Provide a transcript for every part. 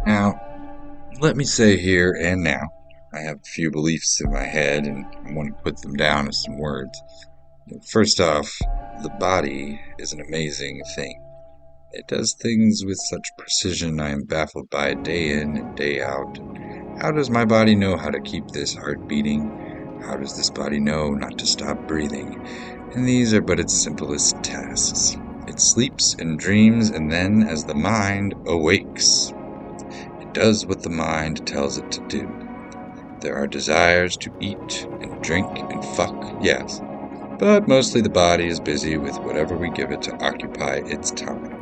Now, let me say here and now, I have a few beliefs in my head and I want to put them down as some words. First off, the body is an amazing thing. It does things with such precision I am baffled by it day in and day out. How does my body know how to keep this heart beating? How does this body know not to stop breathing? And these are but its simplest tasks. It sleeps and dreams, and then, as the mind awakes, it does what the mind tells it to do. There are desires to eat and drink and fuck, yes, but mostly the body is busy with whatever we give it to occupy its time.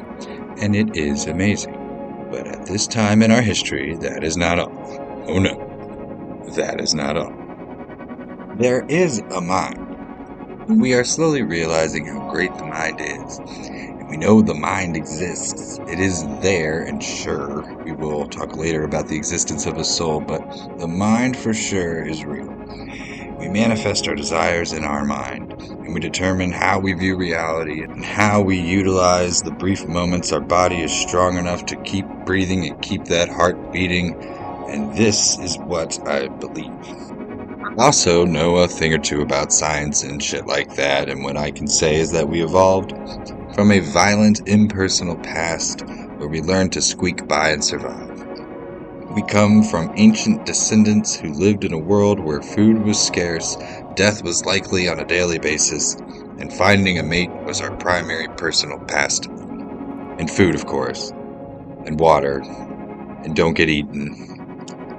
And it is amazing. But at this time in our history, that is not all. Oh no, that is not all. There is a mind. We are slowly realizing how great the mind is. And we know the mind exists. It is there, and sure, we will talk later about the existence of a soul, but the mind for sure is real. We manifest our desires in our mind, and we determine how we view reality and how we utilize the brief moments our body is strong enough to keep breathing and keep that heart beating, and this is what I believe. I also know a thing or two about science and shit like that, and what I can say is that we evolved from a violent, impersonal past where we learned to squeak by and survive. We come from ancient descendants who lived in a world where food was scarce, death was likely on a daily basis, and finding a mate was our primary personal pastime. And food, of course, and water, and don't get eaten.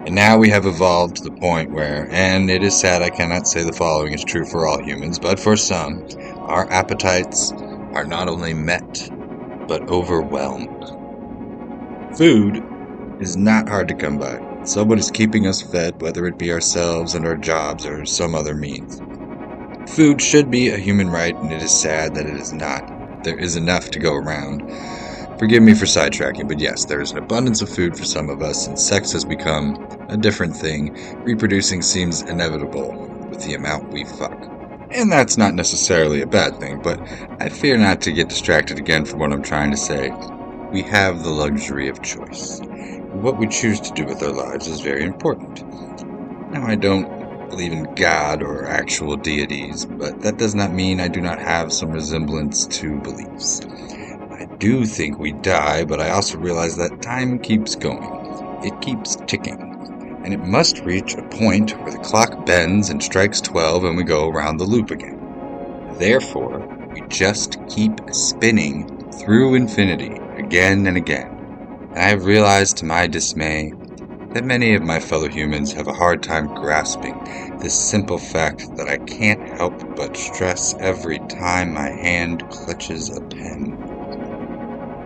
And now we have evolved to the point where, and it is sad I cannot say the following is true for all humans, but for some, our appetites are not only met, but overwhelmed. Food is not hard to come by. Someone is keeping us fed, whether it be ourselves and our jobs or some other means. Food should be a human right, and it is sad that it is not. There is enough to go around. Forgive me for sidetracking, but yes, there is an abundance of food for some of us, and sex has become a different thing. Reproducing seems inevitable with the amount we fuck. And that's not necessarily a bad thing, but I fear not to get distracted again from what I'm trying to say. We have the luxury of choice. What we choose to do with our lives is very important. Now, I don't believe in God or actual deities, but that does not mean I do not have some resemblance to beliefs. I do think we die, but I also realize that time keeps going. It keeps ticking. And it must reach a point where the clock bends and strikes 12 and we go around the loop again. Therefore, we just keep spinning through infinity again and again. And I have realized to my dismay that many of my fellow humans have a hard time grasping this simple fact that I can't help but stress every time my hand clutches a pen.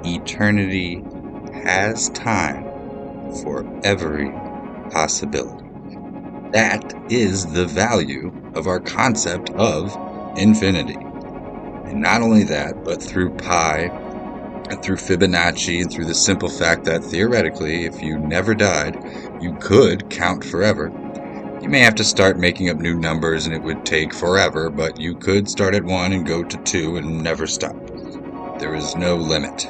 Eternity has time for every possibility. That is the value of our concept of infinity. And not only that, but through pi, and through Fibonacci, and through the simple fact that theoretically, if you never died, you could count forever. You may have to start making up new numbers and it would take forever, but you could start at 1 and go to 2 and never stop. There is no limit.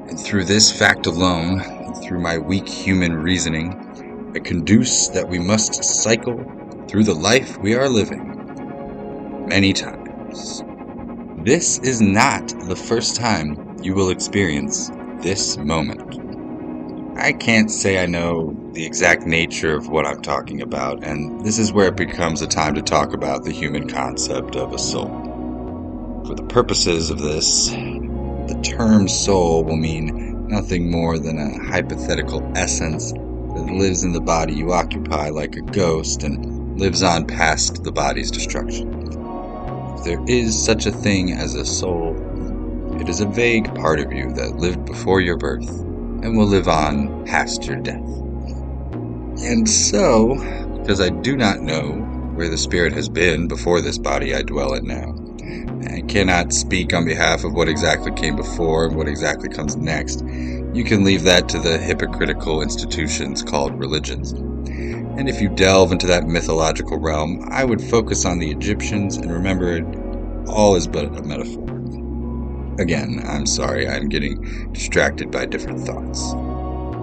And through this fact alone, and through my weak human reasoning, I conduce that we must cycle through the life we are living many times. This is not the first time you will experience this moment. I can't say I know the exact nature of what I'm talking about, and this is where it becomes a time to talk about the human concept of a soul. For the purposes of this, the term soul will mean nothing more than a hypothetical essence that lives in the body you occupy like a ghost and lives on past the body's destruction. If there is such a thing as a soul, it is a vague part of you that lived before your birth and will live on past your death. And so, because I do not know where the spirit has been before this body I dwell in now, I cannot speak on behalf of what exactly came before and what exactly comes next. You can leave that to the hypocritical institutions called religions. And if you delve into that mythological realm, I would focus on the Egyptians and remember it all is but a metaphor. Again, I'm sorry, I'm getting distracted by different thoughts.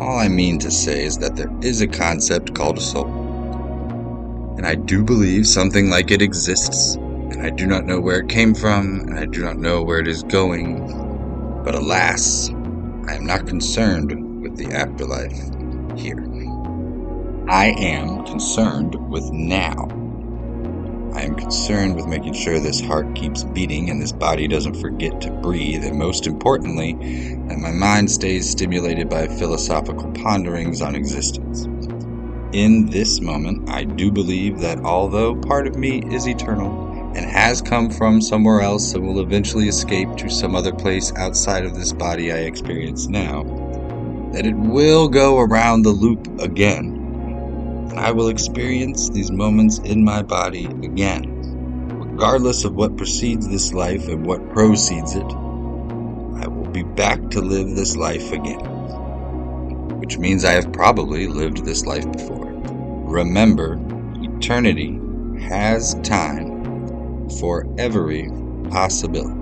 All I mean to say is that there is a concept called a soul. And I do believe something like it exists, and I do not know where it came from, and I do not know where it is going. But alas, I am not concerned with the afterlife here. I am concerned with now. I am concerned with making sure this heart keeps beating and this body doesn't forget to breathe, and most importantly, that my mind stays stimulated by philosophical ponderings on existence. In this moment, I do believe that although part of me is eternal and has come from somewhere else and will eventually escape to some other place outside of this body I experience now, that it will go around the loop again. I will experience these moments in my body again, regardless of what precedes this life and what proceeds it. I will be back to live this life again, which means I have probably lived this life before. Remember, eternity has time for every possibility.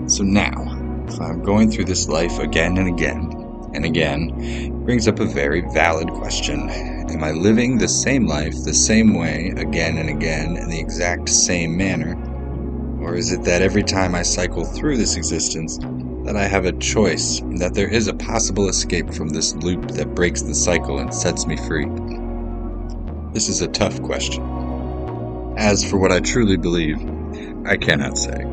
So now, if I'm going through this life again and again, and again, brings up a very valid question. Am I living the same life the same way again and again in the exact same manner? Or is it that every time I cycle through this existence that I have a choice, and that there is a possible escape from this loop that breaks the cycle and sets me free? This is a tough question. As for what I truly believe, I cannot say.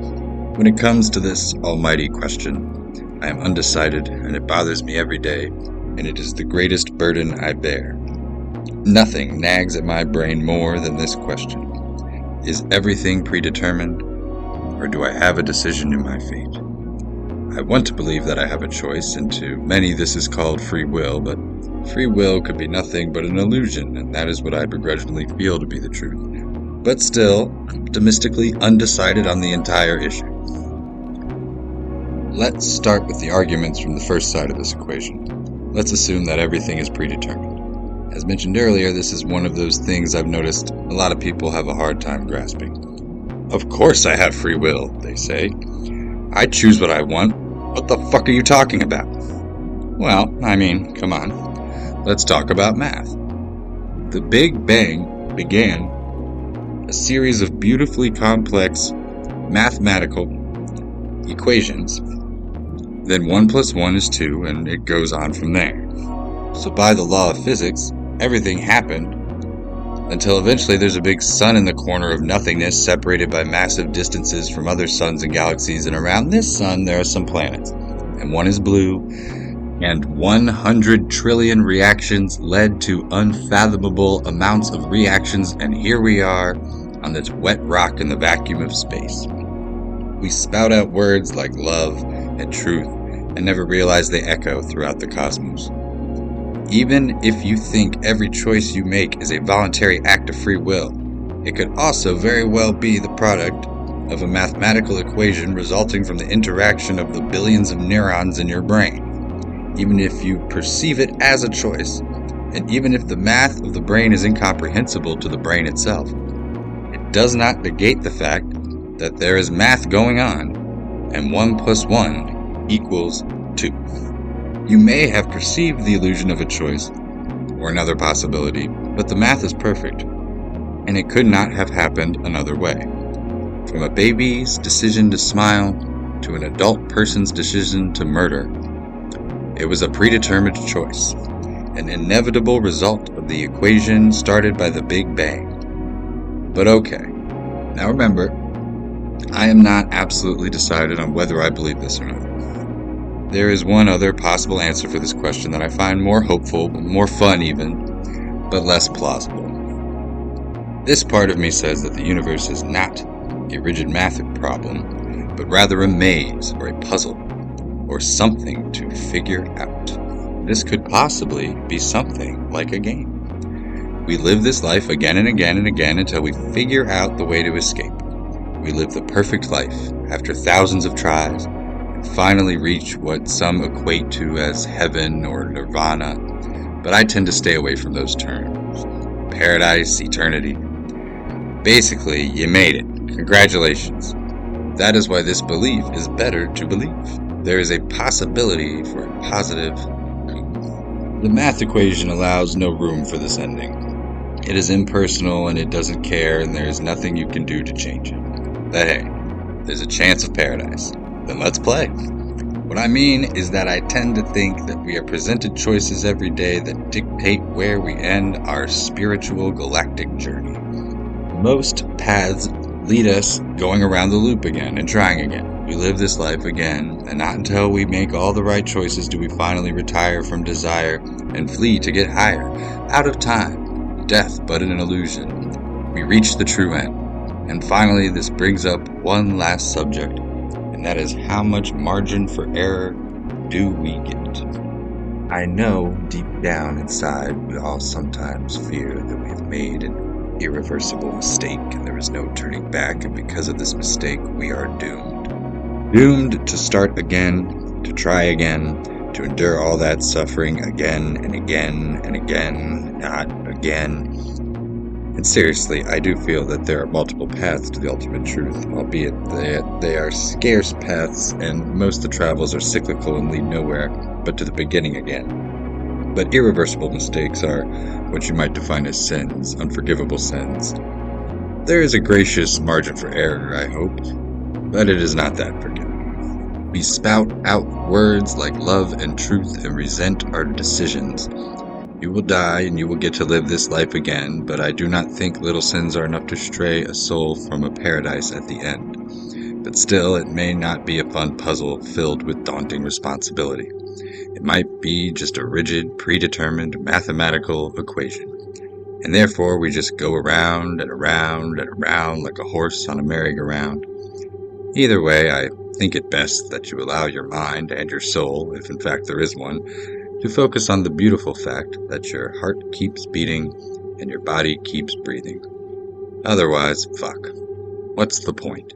When it comes to this almighty question, I am undecided, and it bothers me every day, and it is the greatest burden I bear. Nothing nags at my brain more than this question. Is everything predetermined, or do I have a decision in my fate? I want to believe that I have a choice, and to many this is called free will, but free will could be nothing but an illusion, and that is what I begrudgingly feel to be the truth. But still, optimistically undecided on the entire issue. Let's start with the arguments from the first side of this equation. Let's assume that everything is predetermined. As mentioned earlier, this is one of those things I've noticed a lot of people have a hard time grasping. Of course I have free will, they say. I choose what I want. What the fuck are you talking about? Well, I mean, come on. Let's talk about math. The Big Bang began a series of beautifully complex mathematical equations. Then 1 + 1 is 2, and it goes on from there. So by the law of physics, everything happened until eventually there's a big sun in the corner of nothingness separated by massive distances from other suns and galaxies, and around this sun there are some planets, and one is blue, and 100 trillion reactions led to unfathomable amounts of reactions, and here we are on this wet rock in the vacuum of space. We spout out words like love and truth and never realize they echo throughout the cosmos. Even if you think every choice you make is a voluntary act of free will, it could also very well be the product of a mathematical equation resulting from the interaction of the billions of neurons in your brain. Even if you perceive it as a choice, and even if the math of the brain is incomprehensible to the brain itself, it does not negate the fact that there is math going on, and 1 + 1 = 2. You may have perceived the illusion of a choice, or another possibility, but the math is perfect, and it could not have happened another way. From a baby's decision to smile, to an adult person's decision to murder, it was a predetermined choice, an inevitable result of the equation started by the Big Bang. But okay, now remember, I am not absolutely decided on whether I believe this or not. There is one other possible answer for this question that I find more hopeful, more fun even, but less plausible. This part of me says that the universe is not a rigid math problem, but rather a maze or a puzzle, or something to figure out. This could possibly be something like a game. We live this life again and again and again until we figure out the way to escape. We live the perfect life after thousands of tries, and finally reach what some equate to as heaven or Nirvana, but I tend to stay away from those terms. Paradise, eternity. Basically, you made it. Congratulations. That is why this belief is better to believe. There is a possibility for a positive The math equation allows no room for this ending. It is impersonal and it doesn't care, and there is nothing you can do to change it. But hey, there's a chance of paradise. Then let's play. What I mean is that I tend to think that we are presented choices every day that dictate where we end our spiritual galactic journey. Most paths lead us going around the loop again and trying again. We live this life again, and not until we make all the right choices do we finally retire from desire and flee to get higher, out of time, death but an illusion. We reach the true end. And finally, this brings up one last subject, and that is how much margin for error do we get? I know deep down inside we all sometimes fear that we have made an irreversible mistake and there is no turning back, and because of this mistake we are doomed. Doomed to start again, to try again, to endure all that suffering again and again and again, not again. And seriously, I do feel that there are multiple paths to the ultimate truth, albeit that they are scarce paths, and most of the travels are cyclical and lead nowhere but to the beginning again. But irreversible mistakes are what you might define as sins, unforgivable sins. There is a gracious margin for error, I hope, but it is not that forgiving. We spout out words like love and truth and resent our decisions. You will die and you will get to live this life again, but I do not think little sins are enough to stray a soul from a paradise at the end. But still, it may not be a fun puzzle filled with daunting responsibility. It might be just a rigid, predetermined mathematical equation. And therefore we just go around and around and around like a horse on a merry-go-round. Either way, I think it best that you allow your mind and your soul, if in fact there is one, to focus on the beautiful fact that your heart keeps beating and your body keeps breathing. Otherwise, fuck. What's the point?